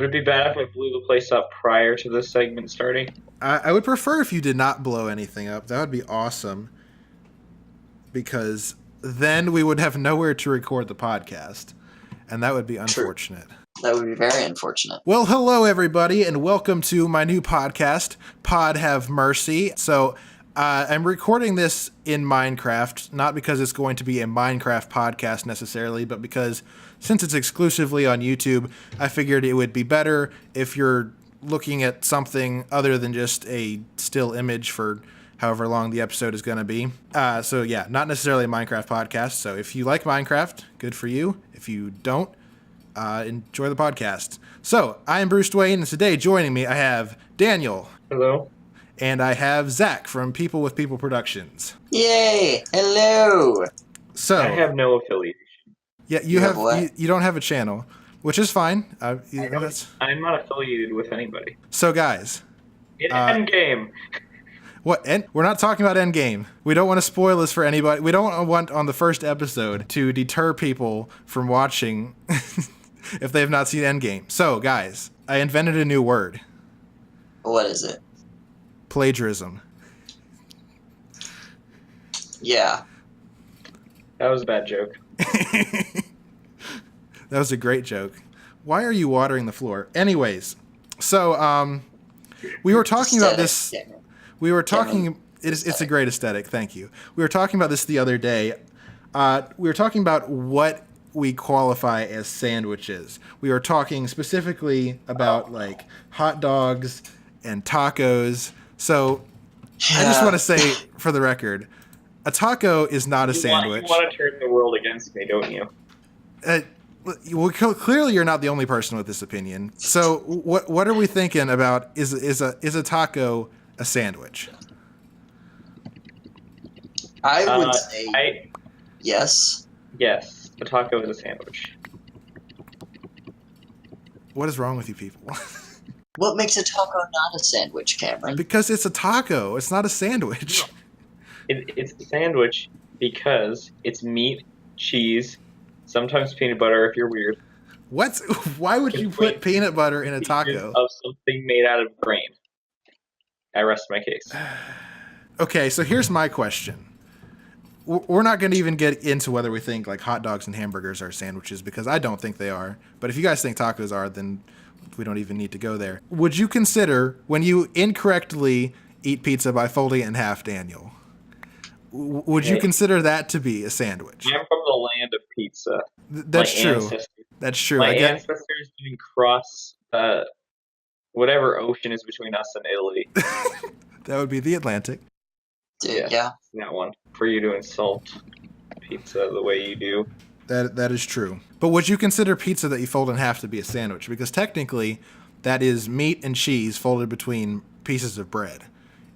Would it be bad if I blew the place up prior to this segment starting? I would prefer if you did not blow anything up. That would be awesome. Because then we would have nowhere to record the podcast. And that would be unfortunate. True. That would be very unfortunate. Well, hello, everybody, and welcome to my new podcast, Pod Have Mercy. So I'm recording this in Minecraft, not because it's going to be a Minecraft podcast necessarily, but because since it's exclusively on YouTube, I figured it would be better if you're looking at something other than just a still image for however long the episode is going to be. So yeah, not necessarily a Minecraft podcast. So if you like Minecraft, good for you. If you don't, enjoy the podcast. So I am Bruce Dwayne, and today joining me I have Daniel. Hello. And I have Zach from People with People Productions. Yay! Hello! So I have no affiliation. Yeah, you don't have a channel, which is fine. I'm not affiliated with anybody. So guys, Endgame. What? We're not talking about Endgame. We don't want to spoil this for anybody. We don't want on the first episode to deter people from watching if they have not seen Endgame. So guys, I invented a new word. What is it? Plagiarism. Yeah. That was a bad joke. That was a great joke. Why are you watering the floor? Anyways, so we were talking about this. We were talking. It's a great aesthetic. Thank you. We were talking about this the other day. We were talking about what we qualify as sandwiches. We were talking specifically about like hot dogs and tacos. So I just want to say for the record, a taco is not a sandwich. You want to turn the world against me, don't you? Well, clearly you're not the only person with this opinion. So what are we thinking about? Is a taco a sandwich? I would say yes. Yes, a taco is a sandwich. What is wrong with you people? What makes a taco not a sandwich, Cameron? Because it's a taco. It's not a sandwich. It's a sandwich because it's meat, cheese, sometimes peanut butter if you're weird. What? Why would you put peanut butter in a taco? Of something made out of grain. I rest my case. Okay, so here's my question. We're not going to even get into whether we think like hot dogs and hamburgers are sandwiches because I don't think they are. But if you guys think tacos are, then we don't even need to go there. Would you consider when you incorrectly eat pizza by folding it in half, Daniel? Would you consider that to be a sandwich? I'm from the land of pizza. That's true. That's true. My ancestors didn't cross whatever ocean is between us and Italy. That would be the Atlantic. Yeah. That one. For you to insult pizza the way you do. That is true. But would you consider pizza that you fold in half to be a sandwich? Because technically, that is meat and cheese folded between pieces of bread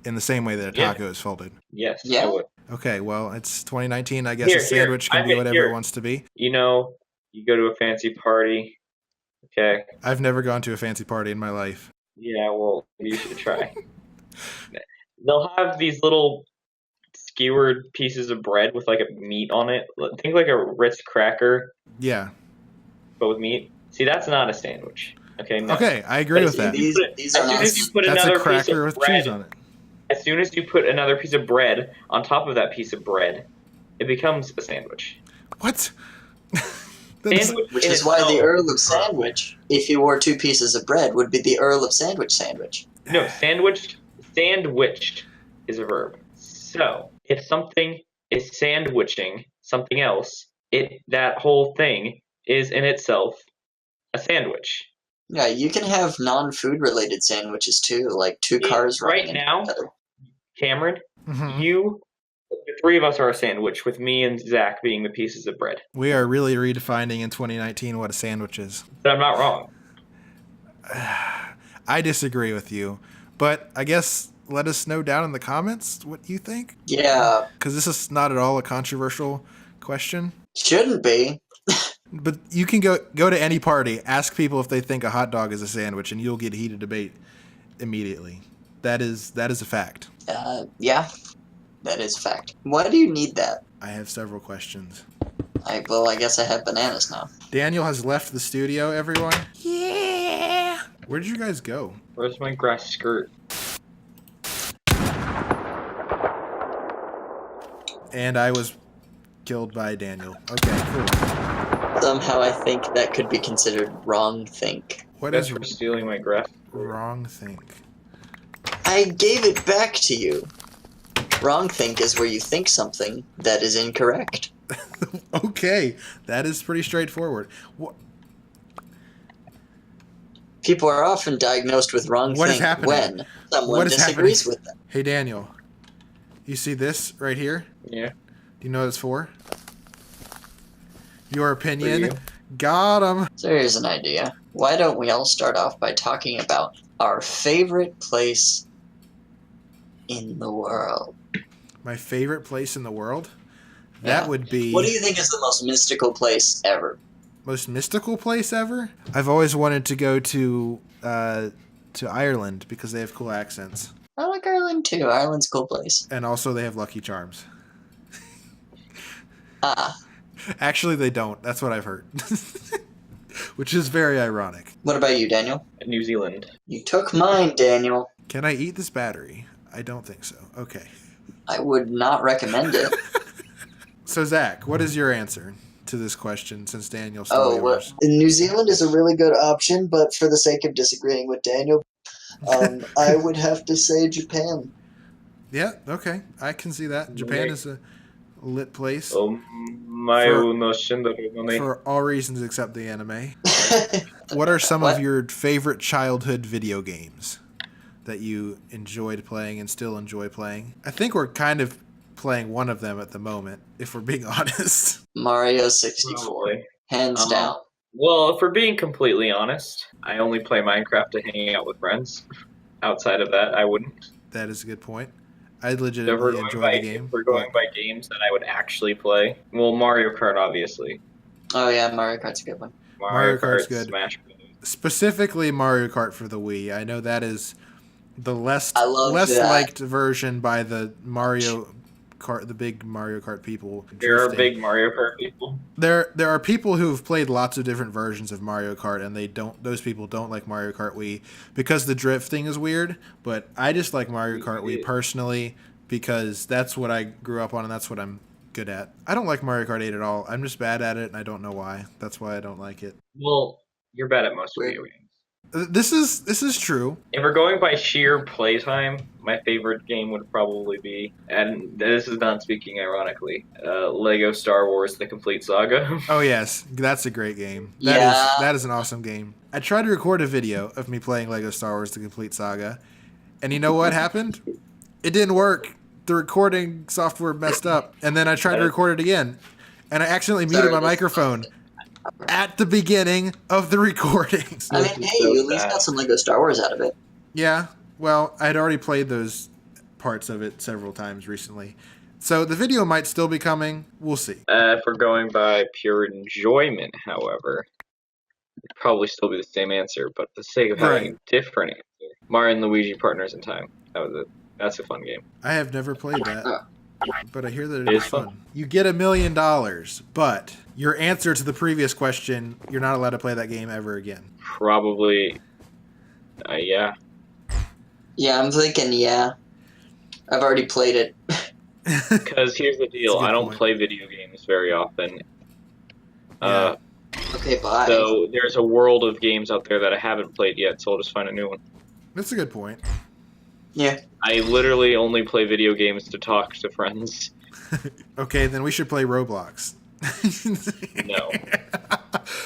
in the same way that a taco is folded. Yes, yeah. I would. Okay, well, it's 2019. I guess a sandwich can be whatever it wants to be. You know, you go to a fancy party. Okay. I've never gone to a fancy party in my life. Yeah, well, you should try. They'll have these little skewered pieces of bread with like a meat on it. Think like a Ritz cracker. Yeah. But with meat. See, that's not a sandwich. Okay. No. Okay, I agree with that. That's a cracker with cheese on it. As soon as you put another piece of bread on top of that piece of bread, it becomes a sandwich. What? Which is why the Earl of Sandwich, if he wore two pieces of bread, would be the Earl of Sandwich. No, sandwiched is a verb. So, if something is sandwiching something else, that whole thing is in itself a sandwich. Yeah, you can have non-food related sandwiches too, like two cars right now. Cameron, the three of us are a sandwich, with me and Zach being the pieces of bread. We are really redefining in 2019 what a sandwich is. But I'm not wrong. I disagree with you, but I guess let us know down in the comments what you think. Yeah. Because this is not at all a controversial question. Shouldn't be. But you can go to any party, ask people if they think a hot dog is a sandwich, and you'll get heated debate immediately. That is a fact. Yeah, that is a fact. Why do you need that? I have several questions. I guess I have bananas now. Daniel has left the studio, everyone. Yeah. Where did you guys go? Where's my grass skirt? And I was killed by Daniel. Okay, cool. Somehow I think that could be considered wrong think. What That's is for stealing my grass skirt. wrong think? I gave it back to you. Wrong think is where you think something that is incorrect. Okay, that is pretty straightforward. People are often diagnosed with wrong What is think happening? when someone What is disagrees happening? with them. Hey, Daniel. You see this right here? Yeah. Do you know what it's for? Your opinion? you. Got him. So here's an idea. Why don't we all start off by talking about our favorite place in the world? My favorite place in the world? Yeah. That would be... What do you think is the most mystical place ever? Most mystical place ever? I've always wanted to go to Ireland because they have cool accents. I like Ireland too. Ireland's a cool place. And also they have Lucky Charms. Ah. Actually, they don't. That's what I've heard. Which is very ironic. What about you, Daniel? New Zealand. You took mine, Daniel. Can I eat this battery? I don't think so. Okay. I would not recommend it. So, Zach, what is your answer to this question since Daniel stole Well, yours? New Zealand is a really good option, but for the sake of disagreeing with Daniel, I would have to say Japan. Yeah, okay. I can see that. Japan is a lit place For all reasons except the anime. What are some of your favorite childhood video games that you enjoyed playing and still enjoy playing? I think we're kind of playing one of them at the moment, if we're being honest. Mario 64. Probably. Hands down. Well, if we're being completely honest, I only play Minecraft to hang out with friends. Outside of that, I wouldn't. That is a good point. I If legitimately enjoy the game. If we're going by games that I would actually play, well, Mario Kart, obviously. Oh yeah, Mario Kart's a good one. Mario Kart's Kart, good. Smash Bros. Specifically Mario Kart for the Wii. I know that is the less I love that. liked version by the Mario Kart, the big Mario Kart people. There are drifting. big Mario Kart people. There are people who've played lots of different versions of Mario Kart, and those people don't like Mario Kart Wii because the drifting is weird. But I just like Mario Kart Wii personally because that's what I grew up on, and that's what I'm good at. I don't like Mario Kart 8 at all. I'm just bad at it, and I don't know why. That's why I don't like it. Well, you're bad at most video games. This is true. If we're going by sheer playtime, my favorite game would probably be, and this is not speaking ironically, Lego Star Wars: The Complete Saga. Oh yes, that's a great game. Yeah. That is an awesome game. I tried to record a video of me playing Lego Star Wars: The Complete Saga, and you know what happened? It didn't work. The recording software messed up, and then I tried to record it again, and I accidentally muted my microphone at the beginning of the recording. I mean, hey, you at least got some Lego Star Wars out of it. Yeah, well, I'd already played those parts of it several times recently. So the video might still be coming. We'll see. If we're going by pure enjoyment, however, it'd probably still be the same answer, but for the sake of having a different answer, Mario and Luigi Partners in Time. That's a fun game. I have never played that, but I hear that It it is is fun. fun. You get $1 million, but your answer to the previous question, you're not allowed to play that game ever again. Probably, yeah. Yeah, I'm thinking, yeah. I've already played it. Because here's the deal, That's a good I don't point. play video games very often. Yeah. Okay, bye. So there's a world of games out there that I haven't played yet, so I'll just find a new one. That's a good point. Yeah. I literally only play video games to talk to friends. Okay, then we should play Roblox. No.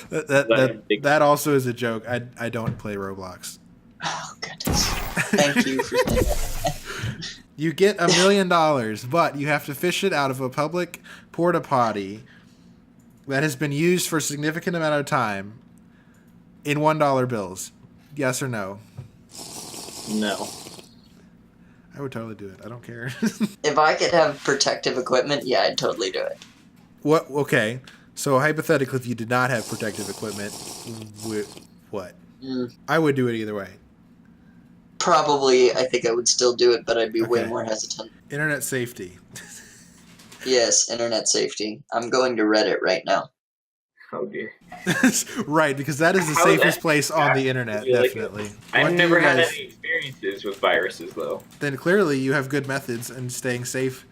That also is a joke. I don't play Roblox. Oh, goodness. Thank you for saying that. You get $1 million, but you have to fish it out of a public porta potty that has been used for a significant amount of time in $1 bills. Yes or no? No. I would totally do it. I don't care. If I could have protective equipment, yeah, I'd totally do it. What? Okay. So hypothetically, if you did not have protective equipment, what? I would do it either way. Probably, I think I would still do it, but I'd be way Okay. more hesitant. Internet safety. Yes, internet safety. I'm going to Reddit right now. Oh dear. Right, because that is the How is safest that place on the internet, really like definitely. I've What do never you had guys? any experiences with viruses though. Then clearly you have good methods in staying safe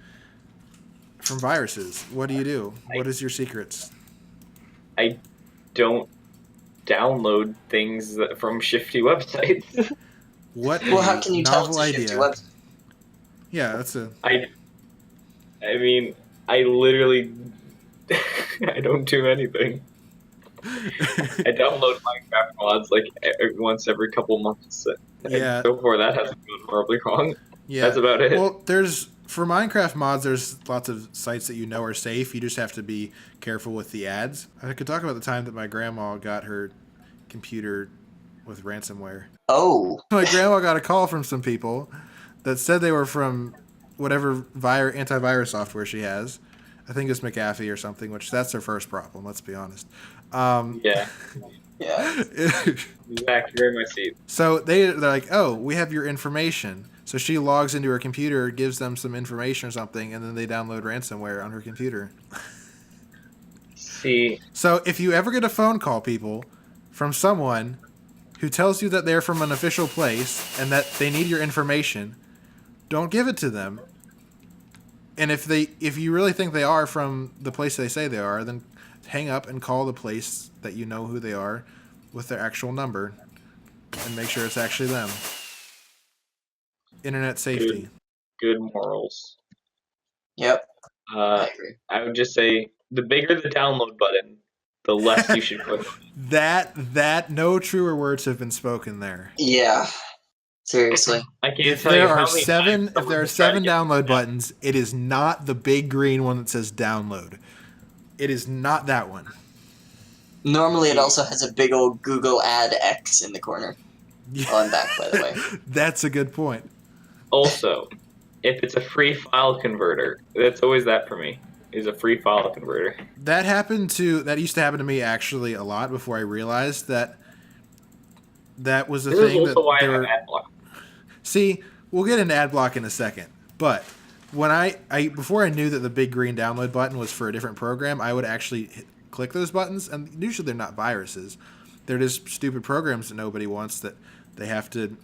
from viruses. What do you do? What is your secrets? I don't download things from shifty websites. What Well, how a can you tell it's novel a shifty idea. website? Yeah, that's a. I I mean, I literally I don't do anything. I download Minecraft mods like once every couple months, and Yeah, so far that hasn't gone horribly wrong. yeah. That's about it. Well, for Minecraft mods, there's lots of sites that you know are safe. You just have to be careful with the ads. I could talk about the time that my grandma got her computer with ransomware. Oh, My grandma got a call from some people that said they were from whatever antivirus software she has. I think it's McAfee or something, which that's her first problem. Let's be honest. Yeah, yeah. exactly. Very my seat. So they're like, oh, we have your information. So she logs into her computer, gives them some information or something, and then they download ransomware on her computer. See, So if you ever get a phone call, people, from someone who tells you that they're from an official place and that they need your information, don't give it to them. And if you really think they are from the place they say they are, then hang up and call the place that you know who they are with their actual number and make sure it's actually them. Internet safety. good morals. Yep, I Uh, agree. I would just say the bigger the download button, the less you should click on it. That no truer words have been spoken there. Yeah, seriously. I can't If tell you there how are many seven, times if someone there are has tried to seven get me download to buttons, it is not the big green one that says download. It is not that one. Normally, it also has a big old Google ad X in the corner. Oh, I'm back, by the way. That's a good point. Also, if it's a free file converter, that's always that for me. Is a free file converter. That used to happen to me actually a lot before I realized that was the This is thing that also why I they have were. Adblock. See, we'll get into Adblock in a second, but when I before I knew that the big green download button was for a different program, I would actually click those buttons, and usually they're not viruses. They're just stupid programs that nobody wants that they have to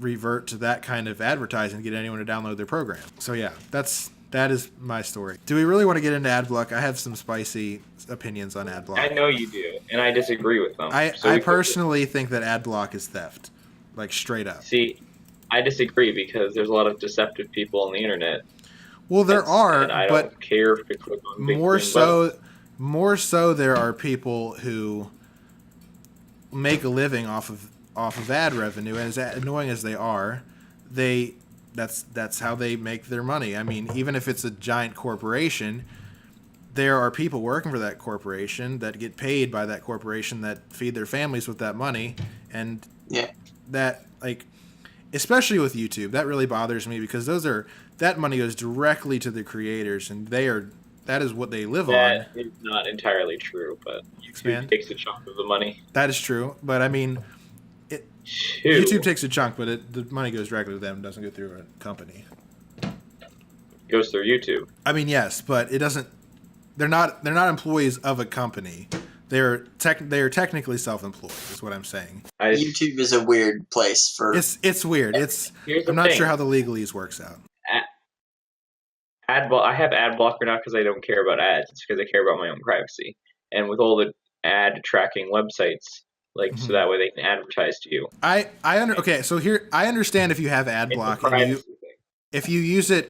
revert to that kind of advertising to get anyone to download their program. So yeah, that is my story. Do we really want to get into Adblock? I have some spicy opinions on Adblock. I know you do, and I disagree with them. I personally think that Adblock is theft, like straight up. See, I disagree because there's a lot of deceptive people on the internet. Well, there are, and I but don't care if you click on big more green buttons. so there are people who make a living off of ad revenue, and as annoying as they are, that's how they make their money. I mean, even if it's a giant corporation, there are people working for that corporation that get paid by that corporation that feed their families with that money, and Yeah. that, like, especially with YouTube, that really bothers me because that money goes directly to the creators, and that is what they live on. That is not entirely true, but YouTube takes a chunk of the money. That is true, but I mean, YouTube takes a chunk, but the money goes directly to them. It doesn't go through a company. It goes through YouTube. I mean, yes, but it doesn't. They're not employees of a company. They are technically self-employed. Is what I'm saying. YouTube is a weird place for. It's weird. I'm not sure how the legalese works out. Adblock. I have Adblocker not because I don't care about ads. It's because I care about my own privacy. And with all the ad tracking websites, so that way they can advertise to you. Okay, so here I understand if you have Adblock and if you use it,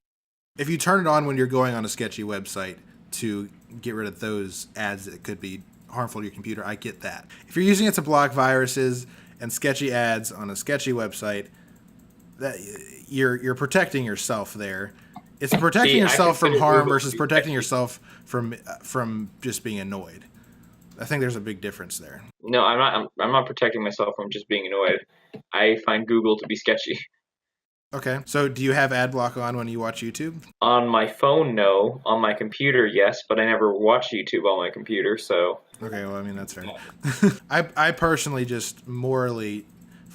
if you turn it on when you're going on a sketchy website to get rid of those ads that could be harmful to your computer, I get that. If you're using it to block viruses and sketchy ads on a sketchy website, that you're protecting yourself there. It's protecting yourself from harm versus protecting yourself from just being annoyed. I think there's a big difference there. No, I'm not protecting myself from just being annoyed. I find Google to be sketchy. Okay. So do you have Adblock on when you watch YouTube? On my phone, no. On my computer, yes, but I never watch YouTube on my computer, so. Okay, well, I mean, that's fair. I personally just from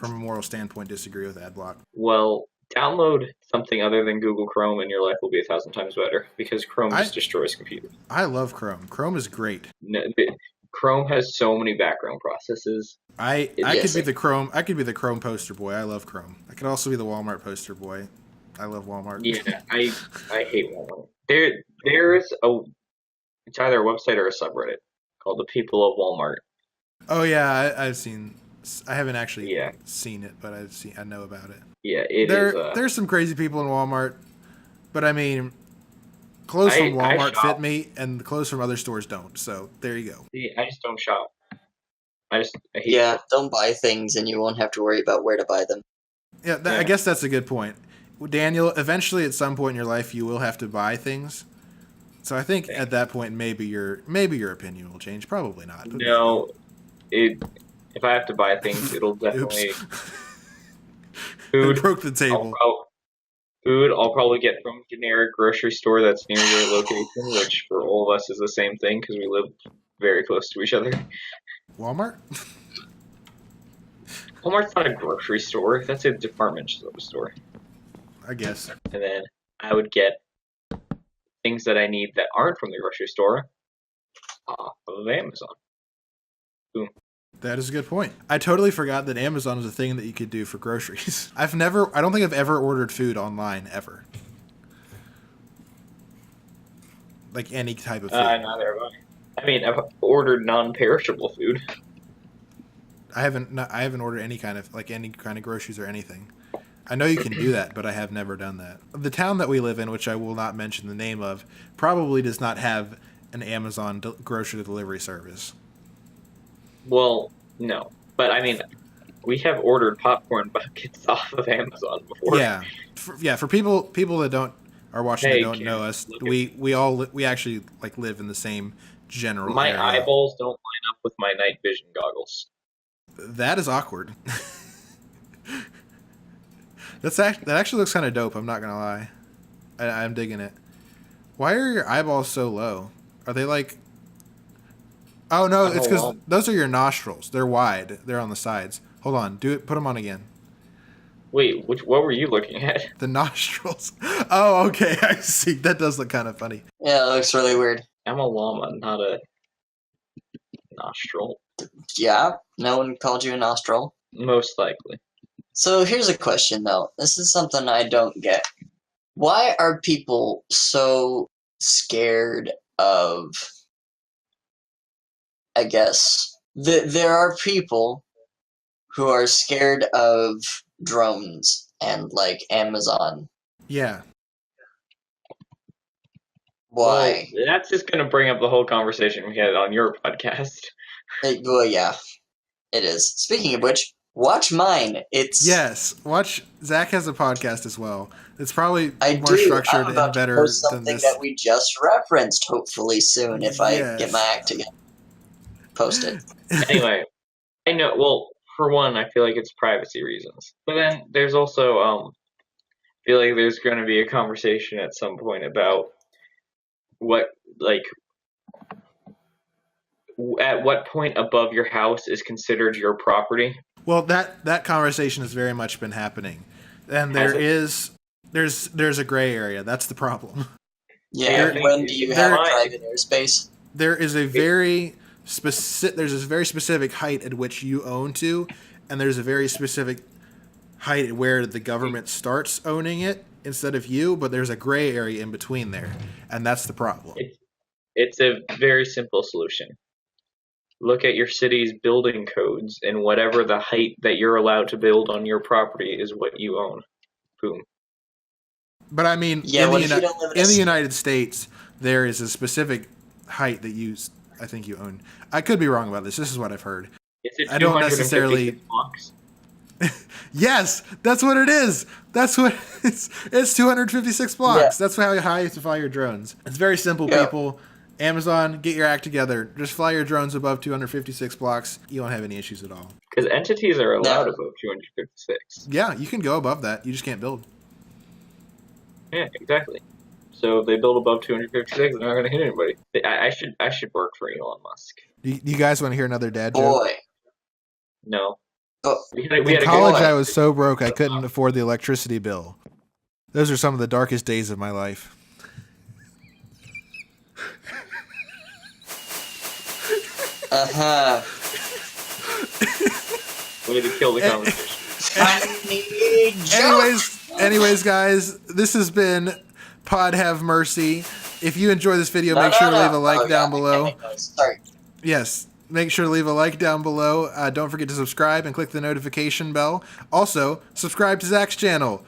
a moral standpoint, disagree with Adblock. Well, download something other than Google Chrome and your life will be 1,000 times better because Chrome just destroys computers. I love Chrome. Chrome is great. No, Chrome has so many background processes. I could Yes. be the Chrome. I could be the Chrome poster boy. I love Chrome. I could also be the Walmart poster boy. I love Walmart. Yeah, I hate Walmart. There's it's either a website or a subreddit called the People of Walmart. Oh yeah, I've seen. I haven't actually Yeah. seen it, but I know about it. Yeah, it is. There's some crazy people in Walmart, but I mean, clothes from I Walmart shop. fit me, and the clothes from other stores don't. So there you go. See, I just don't shop. I hate Yeah, shop. don't buy things and you won't have to worry about where to buy them. Yeah, I Yeah. guess that's a good point. Daniel, eventually at some point in your life, you will have to buy things. So I think at that point, maybe your opinion will change. Probably not. but No, if I have to buy things, it'll definitely Oops. food. I broke the table. I'll probably get from a generic grocery store that's near your location, which for all of us is the same thing because we live very close to each other. Walmart? Walmart's not a grocery store; that's a department store. I guess. And then I would get things that I need that aren't from the grocery store off of Amazon. Boom. That is a good point. I totally forgot that Amazon was a thing that you could do for groceries. I don't think I've ever ordered food online, ever. Like any type of food. Neither have I. I mean, I've ordered non-perishable food. I haven't ordered any kind of groceries or anything. I know you can do that, but I have never done that. The town that we live in, which I will not mention the name of, probably does not have an Amazon grocery delivery service. Well, no. But I mean, we have ordered popcorn buckets off of Amazon before. Yeah, for people that are watching that don't know us, we actually like live in the same general My area. eyeballs don't line up with my night vision goggles. That is awkward. That actually looks kind of dope. I'm not gonna lie, I'm digging it. Why are your eyeballs so low? Are they like? Oh no, it's because those are your nostrils. They're wide. They're on the sides. Hold on, do it. Put them on again. Wait, what were you looking at? The nostrils. Oh, okay. I see. That does look kind of funny. Yeah, it looks really weird. I'm a llama, not a nostril. Yeah, no one called you a nostril. Most likely. So here's a question, though. This is something I don't get. Why are people so scared of, I guess, there are people who are scared of drones and, like, Amazon. Yeah. Why? Well, that's just going to bring up the whole conversation we had on your podcast. Well, yeah, it is. Speaking of which, watch mine. Yes, watch. Zach has a podcast as well. It's probably I more do. structured I'm about and better to post than something this. that we just referenced, hopefully soon, if I Yes. get my act together. Post it. Anyway, I know. Well, for one, I feel like it's privacy reasons, but then there's also I feel like there's going to be a conversation at some point about at what point above your house is considered your property. Well, that conversation has very much been happening, and there's a gray area. That's the problem. Yeah, There- when do you have there- private airspace? There is a very specific height at which you own to, and there's a very specific height at where the government starts owning it instead of you, but there's a gray area in between there, and that's the problem. It's a very simple solution. Look at your city's building codes, and whatever the height that you're allowed to build on your property is what you own. Boom. But I mean, Yeah, in, what the, if you don't live in a in the city? United States, there is a specific height that I think you own. I could be wrong about this. This is what I've heard. Is it I don't 256 necessarily- blocks? Yes, that's what it is. That's what it's 256 blocks. Yeah. That's how high you have to fly your drones. It's very simple, Yeah. people. Amazon, get your act together. Just fly your drones above 256 blocks. You won't have any issues at all. Because entities are allowed No. above 256. Yeah, you can go above that. You just can't build. Yeah, exactly. So if they build above 256, they're not going to hit anybody. I should work for Elon Musk. You guys want to hear another dad joke? Boy. No. Oh, We had In a college, boy. I was so broke I couldn't afford the electricity bill. Those are some of the darkest days of my life. Uh-huh. Way to kill the conversation. I need jokes. Anyways, guys, this has been Pod Have Mercy. If you enjoy this video, make sure to leave a like down below. Sorry. Yes, make sure to leave a like down below. Don't forget to subscribe and click the notification bell. Also, subscribe to Zach's channel.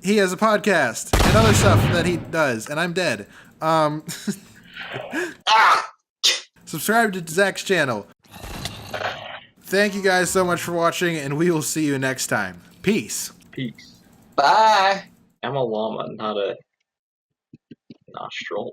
He has a podcast and other stuff that he does, and I'm dead. Subscribe to Zach's channel. Thank you guys so much for watching, and we will see you next time. Peace. Peace. Bye. I'm a llama, not a nostril.